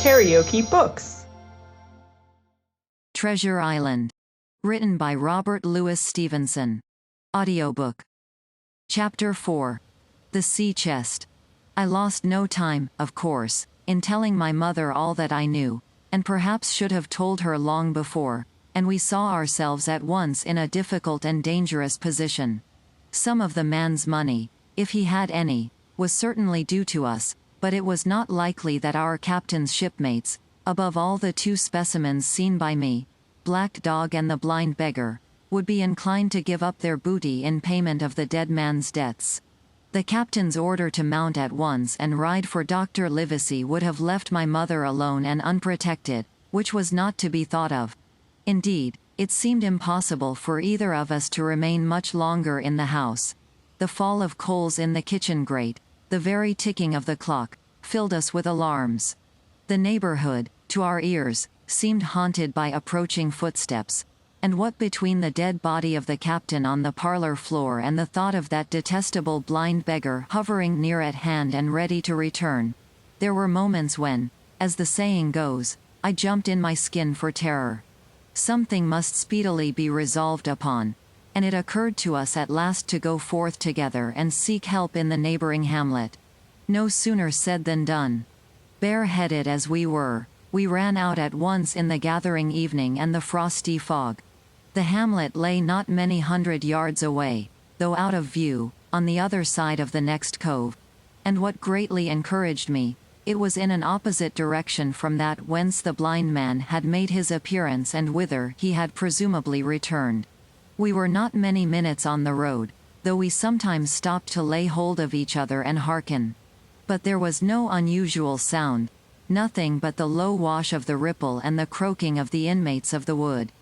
KaraokeBooks. Treasure Island. Written by Robert Louis Stevenson. Audiobook. Chapter 4. The Sea Chest. I lost no time, of course, in telling my mother all that I knew, and perhaps should have told her long before, and we saw ourselves at once in a difficult and dangerous position. Some of the man's money, if he had any, was certainly due to us, but it was not likely that our captain's shipmates, above all the two specimens seen by me, Black Dog and the Blind Beggar, would be inclined to give up their booty in payment of the dead man's debts. The captain's order to mount at once and ride for Dr. Livesey would have left my mother alone and unprotected, which was not to be thought of. Indeed, it seemed impossible for either of us to remain much longer in the house. The fall of coals in the kitchen grate, the very ticking of the clock, filled us with alarms. The neighborhood, to our ears, seemed haunted by approaching footsteps, and what between the dead body of the captain on the parlor floor and the thought of that detestable blind beggar hovering near at hand and ready to return, there were moments when, as the saying goes, I jumped in my skin for terror. Something must speedily be resolved upon, and it occurred to us at last to go forth together and seek help in the neighboring hamlet. No sooner said than done. Bareheaded as we were, we ran out at once in the gathering evening and the frosty fog. The hamlet lay not many 100 yards away, though out of view, on the other side of the next cove. And what greatly encouraged me, it was in an opposite direction from that whence the blind man had made his appearance and whither he had presumably returned. We were not many minutes on the road, though we sometimes stopped to lay hold of each other and hearken. But there was no unusual sound, nothing but the low wash of the ripple and the croaking of the inmates of the wood.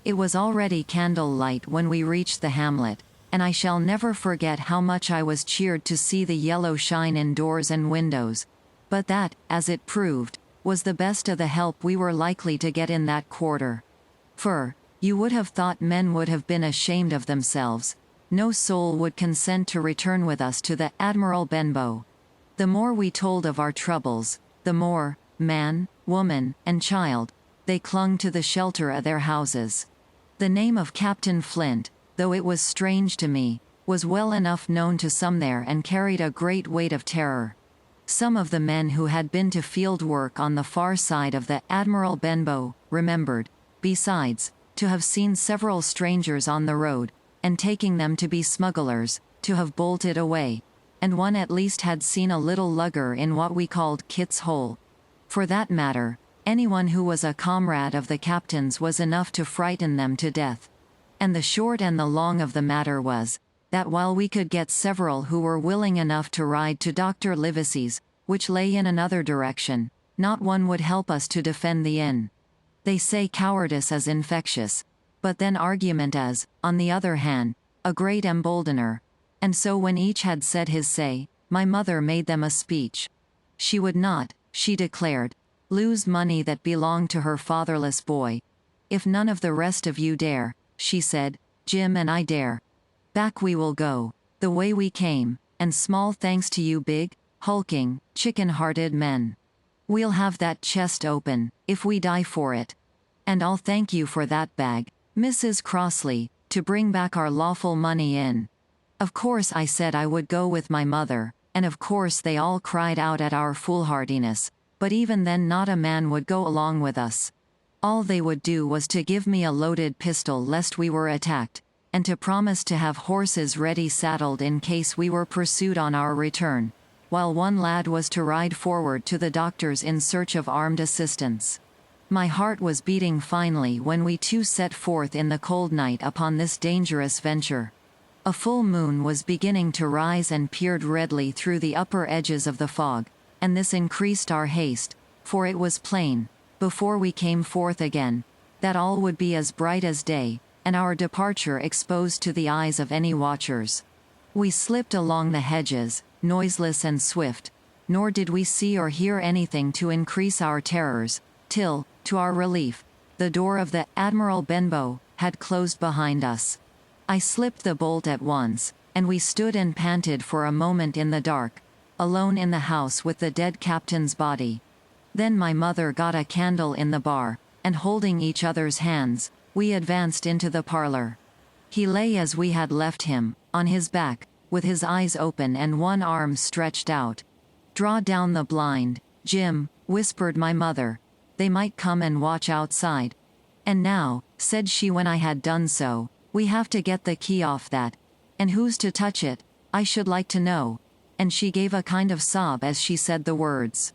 It was already candle light when we reached the hamlet, and I shall never forget how much I was cheered to see the yellow shine in doors and windows. But that, as it proved, was the best of the help we were likely to get in that quarter. For, you would have thought men would have been ashamed of themselves. No soul would consent to return with us to the Admiral Benbow. The more we told of our troubles, the more, man, woman, and child, they clung to the shelter of their houses. The name of Captain Flint, though it was strange to me, was well enough known to some there and carried a great weight of terror. Some of the men who had been to field work on the far side of the Admiral Benbow remembered, besides, to have seen several strangers on the road, and taking them to be smugglers, to have bolted away, and one at least had seen a little lugger in what we called Kit's Hole. For that matter, anyone who was a comrade of the captain's was enough to frighten them to death. And the short and the long of the matter was, that while we could get several who were willing enough to ride to Dr. Livesey's, which lay in another direction, not one would help us to defend the inn. They say cowardice is infectious, but then argument is, on the other hand, a great emboldener. And so when each had said his say, my mother made them a speech. She would not, she declared, lose money that belonged to her fatherless boy. If none of the rest of you dare, she said, Jim and I dare. Back we will go, the way we came, and small thanks to you big, hulking, chicken-hearted men. We'll have that chest open, if we die for it. And I'll thank you for that bag, Mrs. Crossley, to bring back our lawful money in. Of course I said I would go with my mother, and of course they all cried out at our foolhardiness, but even then not a man would go along with us. All they would do was to give me a loaded pistol lest we were attacked, and to promise to have horses ready saddled in case we were pursued on our return, while one lad was to ride forward to the doctor's in search of armed assistance. My heart was beating finely when we two set forth in the cold night upon this dangerous venture. A full moon was beginning to rise and peered redly through the upper edges of the fog, and this increased our haste, for it was plain, before we came forth again, that all would be as bright as day, and our departure exposed to the eyes of any watchers. We slipped along the hedges, noiseless and swift, nor did we see or hear anything to increase our terrors, till, to our relief, the door of the Admiral Benbow had closed behind us. I slipped the bolt at once, and we stood and panted for a moment in the dark, alone in the house with the dead captain's body. Then my mother got a candle in the bar, and holding each other's hands, we advanced into the parlor. He lay as we had left him, on his back, with his eyes open and one arm stretched out. "Draw down the blind, Jim," whispered my mother. "They might come and watch outside." "And now," said she when I had done so, "we have to get the key off that. And who's to touch it, I should like to know?" And she gave a kind of sob as she said the words.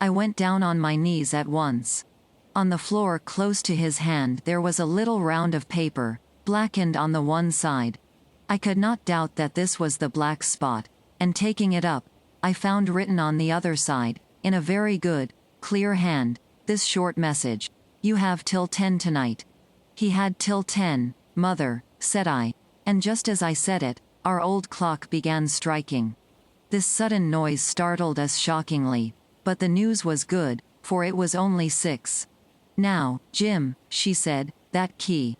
I went down on my knees at once. On the floor close to his hand there was a little round of paper, blackened on the one side. I could not doubt that this was the black spot, and taking it up, I found written on the other side, in a very good, clear hand, this short message: "You have till 10 tonight." "He had till 10, mother," said I, and just as I said it, our old clock began striking. This sudden noise startled us shockingly, but the news was good, for it was only 6. "Now, Jim," she said, "that key."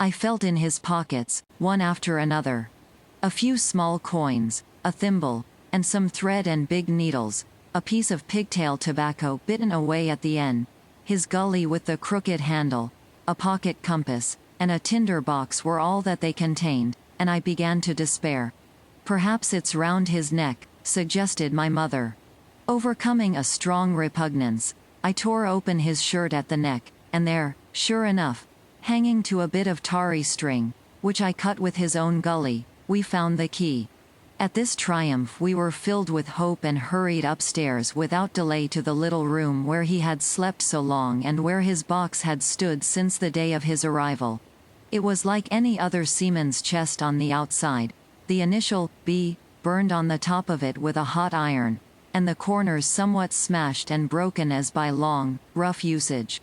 I felt in his pockets, one after another. A few small coins, a thimble, and some thread and big needles, a piece of pigtail tobacco bitten away at the end, his gully with the crooked handle, a pocket compass, and a tinder box were all that they contained, and I began to despair. "Perhaps it's round his neck," suggested my mother. Overcoming a strong repugnance, I tore open his shirt at the neck, and there, sure enough, hanging to a bit of tarry string, which I cut with his own gully, we found the key. At this triumph we were filled with hope and hurried upstairs without delay to the little room where he had slept so long and where his box had stood since the day of his arrival. It was like any other seaman's chest on the outside, the initial B burned on the top of it with a hot iron, and the corners somewhat smashed and broken as by long, rough usage.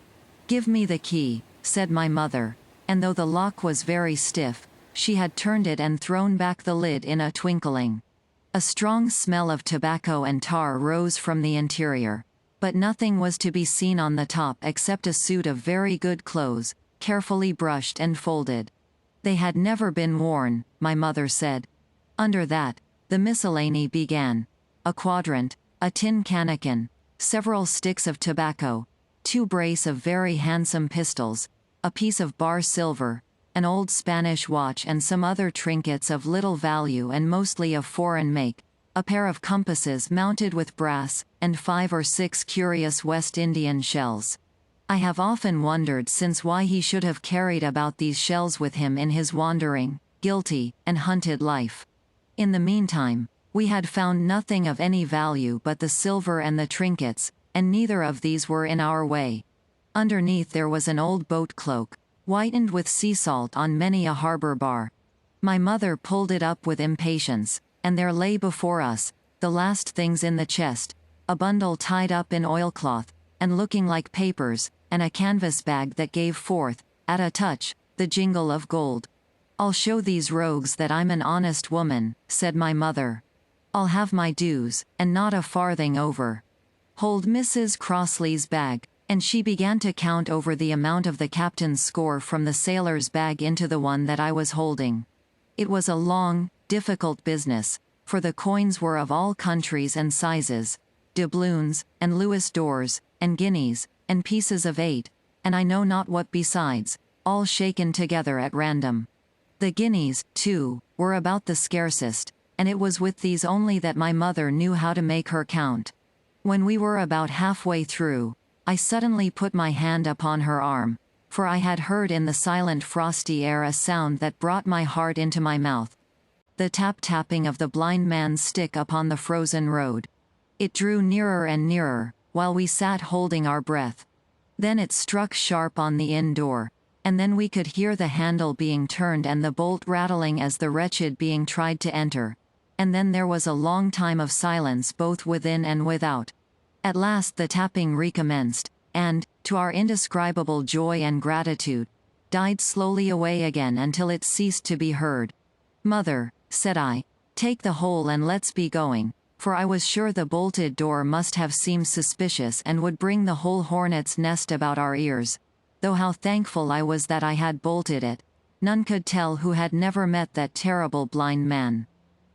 "Give me the key," said my mother, and though the lock was very stiff, she had turned it and thrown back the lid in a twinkling. A strong smell of tobacco and tar rose from the interior, but nothing was to be seen on the top except a suit of very good clothes, carefully brushed and folded. They had never been worn, my mother said. Under that, the miscellany began: a quadrant, a tin cannikin, several sticks of tobacco, 2 brace of very handsome pistols, a piece of bar silver, an old Spanish watch and some other trinkets of little value and mostly of foreign make, a pair of compasses mounted with brass, and 5 or 6 curious West Indian shells. I have often wondered since why he should have carried about these shells with him in his wandering, guilty, and hunted life. In the meantime, we had found nothing of any value but the silver and the trinkets, and neither of these were in our way. Underneath there was an old boat cloak, whitened with sea salt on many a harbor bar. My mother pulled it up with impatience, and there lay before us, the last things in the chest, a bundle tied up in oilcloth, and looking like papers, and a canvas bag that gave forth, at a touch, the jingle of gold. "I'll show these rogues that I'm an honest woman," said my mother. "I'll have my dues, and not a farthing over. Hold Mrs. Crossley's bag," and she began to count over the amount of the captain's score from the sailor's bag into the one that I was holding. It was a long, difficult business, for the coins were of all countries and sizes, doubloons, and Louis d'ors, and guineas, and pieces of 8, and I know not what besides, all shaken together at random. The guineas, too, were about the scarcest, and it was with these only that my mother knew how to make her count. When we were about halfway through, I suddenly put my hand upon her arm, for I had heard in the silent frosty air a sound that brought my heart into my mouth. The tap-tapping of the blind man's stick upon the frozen road. It drew nearer and nearer, while we sat holding our breath. Then it struck sharp on the inn door, and then we could hear the handle being turned and the bolt rattling as the wretched being tried to enter. And then there was a long time of silence both within and without. At last the tapping recommenced, and, to our indescribable joy and gratitude, died slowly away again until it ceased to be heard. "Mother," said I, "take the whole and let's be going," for I was sure the bolted door must have seemed suspicious and would bring the whole hornet's nest about our ears. Though how thankful I was that I had bolted it, none could tell who had never met that terrible blind man.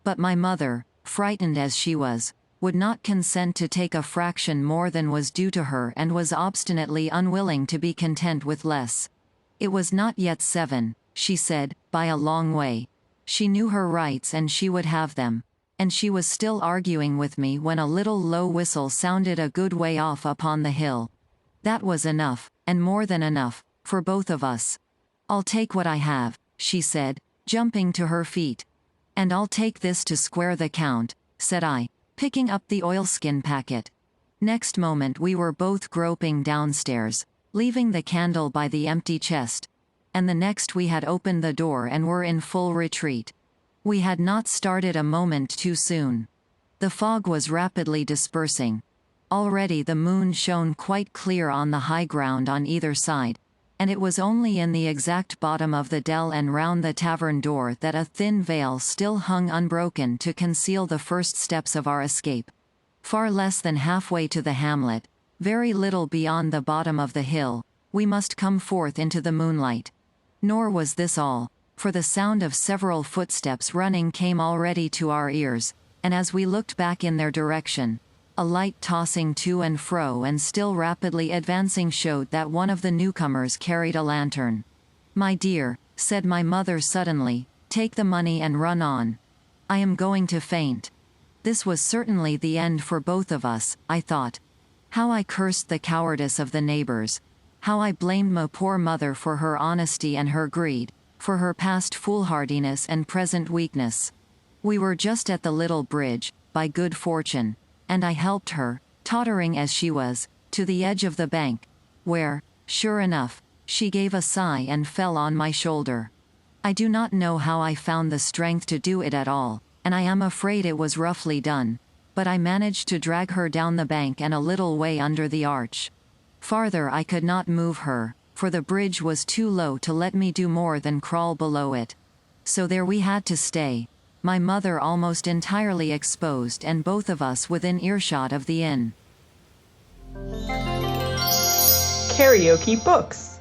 But my mother, frightened as she was, would not consent to take a fraction more than was due to her and was obstinately unwilling to be content with less. It was not yet 7, she said, by a long way. She knew her rights and she would have them. And she was still arguing with me when a little low whistle sounded a good way off upon the hill. That was enough, and more than enough, for both of us. "I'll take what I have," she said, jumping to her feet. "And I'll take this to square the count," said I, picking up the oilskin packet. Next moment we were both groping downstairs, leaving the candle by the empty chest. And the next we had opened the door and were in full retreat. We had not started a moment too soon. The fog was rapidly dispersing. Already the moon shone quite clear on the high ground on either side, and it was only in the exact bottom of the dell and round the tavern door that a thin veil still hung unbroken to conceal the first steps of our escape. Far less than halfway to the hamlet, very little beyond the bottom of the hill, we must come forth into the moonlight. Nor was this all, for the sound of several footsteps running came already to our ears, and as we looked back in their direction, a light tossing to and fro and still rapidly advancing showed that one of the newcomers carried a lantern. "My dear," said my mother suddenly, "take the money and run on. I am going to faint." This was certainly the end for both of us, I thought. How I cursed the cowardice of the neighbors. How I blamed my poor mother for her honesty and her greed, for her past foolhardiness and present weakness. We were just at the little bridge, by good fortune, and I helped her, tottering as she was, to the edge of the bank, where, sure enough, she gave a sigh and fell on my shoulder. I do not know how I found the strength to do it at all, and I am afraid it was roughly done, but I managed to drag her down the bank and a little way under the arch. Farther I could not move her, for the bridge was too low to let me do more than crawl below it. So there we had to stay, my mother almost entirely exposed and both of us within earshot of the inn. KaraokeBooks.